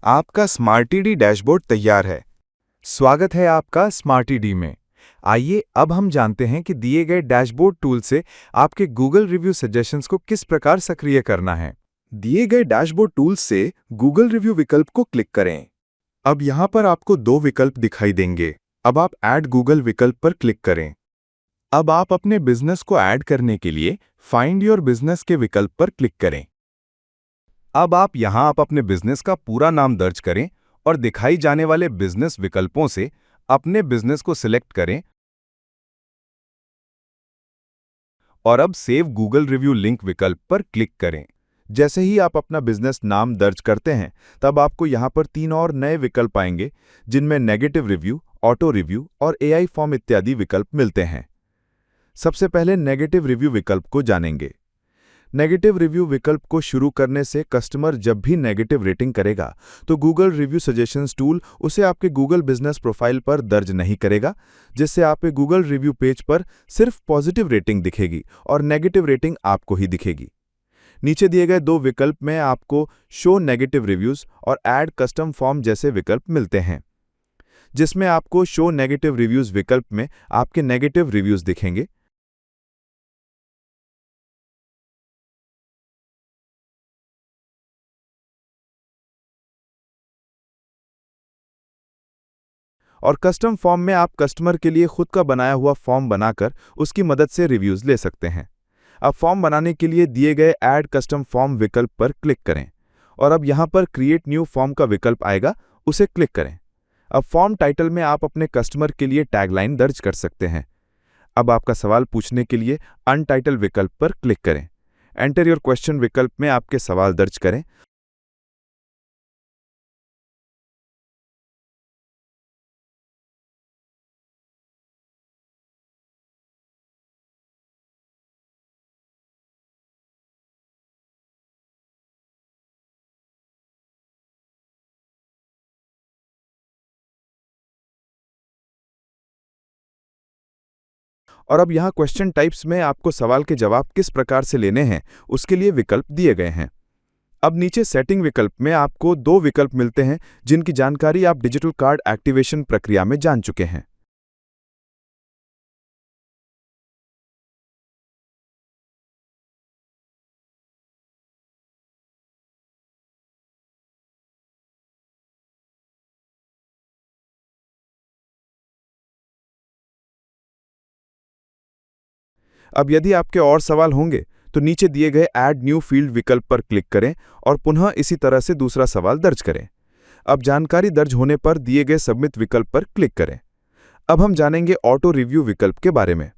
आपका स्मार्टिडी डैशबोर्ड तैयार है। स्वागत है आपका स्मार्टिडी में। आइए अब हम जानते हैं कि दिए गए डैशबोर्ड टूल से आपके गूगल रिव्यू सजेशंस को किस प्रकार सक्रिय करना है। दिए गए डैशबोर्ड टूल से गूगल रिव्यू विकल्प को क्लिक करें। अब यहाँ पर आपको दो विकल्प दिखाई देंगे। अब आप ऐड गूगल विकल्प पर क्लिक करें। अब आप अपने बिजनेस को ऐड करने के लिए फाइंड योर बिजनेस के विकल्प पर क्लिक करें। अब आप यहाँ अपने बिजनेस का पूरा नाम दर्ज करें और दिखाई जाने वाले बिजनेस विकल्पों से अपने बिजनेस को सिलेक्ट करें और अब सेव गूगल रिव्यू लिंक विकल्प पर क्लिक करें। जैसे ही आप अपना बिजनेस नाम दर्ज करते हैं, तब आपको यहाँ पर 3 और नए विकल्प आएंगे, जिनमें नेगेटिव रिव्यू, ऑटो रिव्यू और एआई फॉर्म इत्यादि विकल्प मिलते हैं। सबसे पहले नेगेटिव रिव्यू विकल्प को जानेंगे। नेगेटिव रिव्यू विकल्प को शुरू करने से कस्टमर जब भी नेगेटिव रेटिंग करेगा, तो गूगल रिव्यू सजेशंस टूल उसे आपके गूगल बिजनेस प्रोफाइल पर दर्ज नहीं करेगा, जिससे आपके गूगल रिव्यू पेज पर सिर्फ पॉजिटिव रेटिंग दिखेगी और नेगेटिव रेटिंग आपको ही दिखेगी। नीचे दिए गए दो विकल्प में आपको शो नेगेटिव रिव्यूज और ऐड कस्टम फॉर्म जैसे विकल्प मिलते हैं, जिसमें आपको शो नेगेटिव रिव्यूज विकल्प में आपके नेगेटिव रिव्यूज दिखेंगे। और कस्टम फॉर्म में आप कस्टमर के लिए खुद का बनाया हुआ फॉर्म बनाकर उसकी मदद से रिव्यूज ले सकते हैं। अब फॉर्म बनाने के लिए दिए गए ऐड कस्टम फॉर्म विकल्प पर क्लिक करें और अब यहाँ पर क्रिएट न्यू फॉर्म का विकल्प आएगा, उसे क्लिक करें। अब फॉर्म टाइटल में आप अपने कस्टमर के लिए टैगलाइन दर्ज कर सकते हैं। अब आपका सवाल पूछने के लिए अनटाइटल विकल्प पर क्लिक करें। एंटर योर क्वेश्चन विकल्प में आपके सवाल दर्ज करें। और अब यहाँ क्वेश्चन टाइप्स में आपको सवाल के जवाब किस प्रकार से लेने हैं, उसके लिए विकल्प दिए गए हैं। अब नीचे सेटिंग विकल्प में आपको दो विकल्प मिलते हैं, जिनकी जानकारी आप डिजिटल कार्ड एक्टिवेशन प्रक्रिया में जान चुके हैं। अब यदि आपके और सवाल होंगे, तो नीचे दिए गए ऐड न्यू फील्ड विकल्प पर क्लिक करें और पुनः इसी तरह से दूसरा सवाल दर्ज करें। अब जानकारी दर्ज होने पर दिए गए सबमिट विकल्प पर क्लिक करें। अब हम जानेंगे ऑटो रिव्यू विकल्प के बारे में।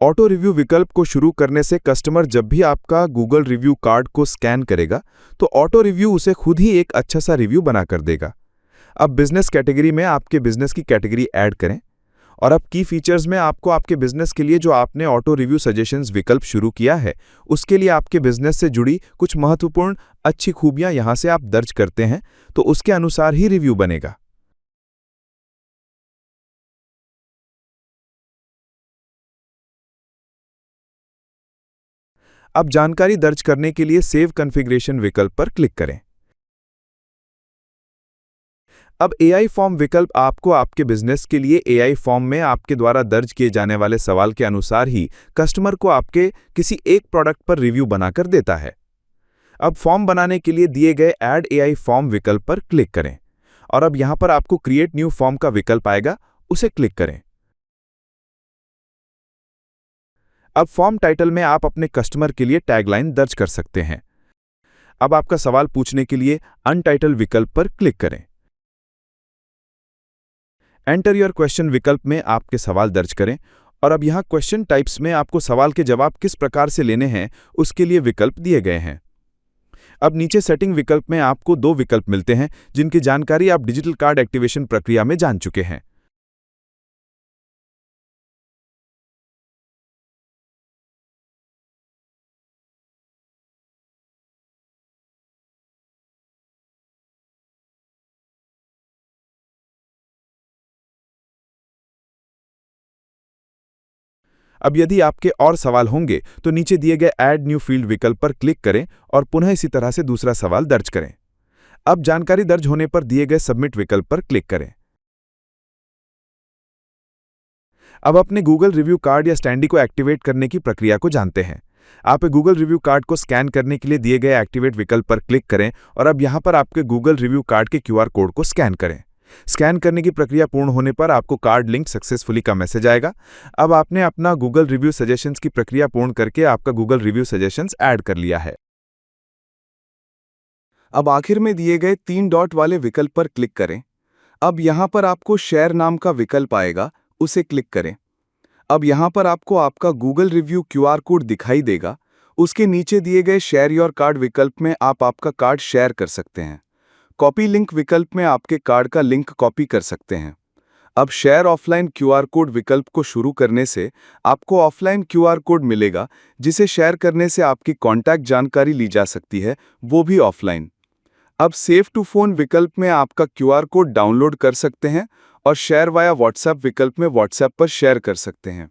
ऑटो रिव्यू विकल्प को शुरू करने से कस्टमर जब भी आपका गूगल रिव्यू कार्ड को स्कैन करेगा, तो ऑटो रिव्यू उसे खुद ही एक अच्छा सा रिव्यू बनाकर देगा। अब बिजनेस कैटेगरी में आपके बिजनेस की कैटेगरी ऐड करें और अब की फीचर्स में आपको आपके बिजनेस के लिए जो आपने ऑटो रिव्यू सजेशंस विकल्प शुरू किया है, उसके लिए आपके बिजनेस से जुड़ी कुछ महत्वपूर्ण अच्छी खूबियां यहां से आप दर्ज करते हैं, तो उसके अनुसार ही रिव्यू बनेगा। अब जानकारी दर्ज करने के लिए सेव कॉन्फ़िगरेशन विकल्प पर क्लिक करें। अब एआई फॉर्म विकल्प आपको आपके बिजनेस के लिए एआई फॉर्म में आपके द्वारा दर्ज किए जाने वाले सवाल के अनुसार ही कस्टमर को आपके किसी एक प्रोडक्ट पर रिव्यू बनाकर देता है। अब फॉर्म बनाने के लिए दिए गए ऐड एआई फॉर्म विकल्प पर क्लिक करें और अब यहां पर आपको क्रिएट न्यू फॉर्म का विकल्प आएगा, उसे क्लिक करें। अब फॉर्म टाइटल में आप अपने कस्टमर के लिए टैगलाइन दर्ज कर सकते हैं। अब आपका सवाल पूछने के लिए अनटाइटल विकल्प पर क्लिक करें। एंटर योर क्वेश्चन विकल्प में आपके सवाल दर्ज करें और अब यहाँ क्वेश्चन टाइप्स में आपको सवाल के जवाब किस प्रकार से लेने हैं, उसके लिए विकल्प दिए गए हैं। अब नीचे सेटिंग विकल्प में आपको दो विकल्प मिलते हैं, जिनकी जानकारी आप डिजिटल कार्ड एक्टिवेशन प्रक्रिया में जान चुके हैं। अब यदि आपके और सवाल होंगे, तो नीचे दिए गए ऐड न्यू फील्ड विकल्प पर क्लिक करें और पुनः इसी तरह से दूसरा सवाल दर्ज करें। अब जानकारी दर्ज होने पर दिए गए सबमिट विकल्प पर क्लिक करें। अब अपने गूगल रिव्यू कार्ड या स्टैंडी को एक्टिवेट करने की प्रक्रिया को जानते हैं। आप गूगल रिव्यू कार्ड को स्कैन करने के लिए दिए गए एक्टिवेट विकल्प पर क्लिक करें और अब यहां पर आपके गूगल रिव्यू कार्ड के क्यूआर कोड को स्कैन करें। स्कैन करने की प्रक्रिया पूर्ण होने पर आपको कार्ड लिंक सक्सेसफुली का मैसेज आएगा। अब आपने अपना गूगल रिव्यू सजेशंस की प्रक्रिया पूर्ण करके आपका गूगल रिव्यू सजेशंस ऐड कर लिया है। अब आखिर में दिए गए 3 डॉट वाले विकल्प पर क्लिक करें। अब यहाँ पर आपको शेयर नाम का विकल्प आएगा, उसे क्लिक करें। अब यहाँ पर आपको आपका गूगल रिव्यू क्यूआर कोड दिखाई देगा। उसके नीचे दिए गए शेयर योर कार्ड विकल्प में आप आपका कार्ड शेयर कर सकते हैं। कॉपी लिंक विकल्प में आपके कार्ड का लिंक कॉपी कर सकते हैं। अब शेयर ऑफलाइन क्यूआर कोड विकल्प को शुरू करने से आपको ऑफलाइन क्यूआर कोड मिलेगा, जिसे शेयर करने से आपकी कॉन्टैक्ट जानकारी ली जा सकती है, वो भी ऑफलाइन। अब सेव टू फोन विकल्प में आपका क्यूआर कोड डाउनलोड कर सकते हैं और शेयर वाया व्हाट्सएप विकल्प में व्हाट्सएप पर शेयर कर सकते हैं।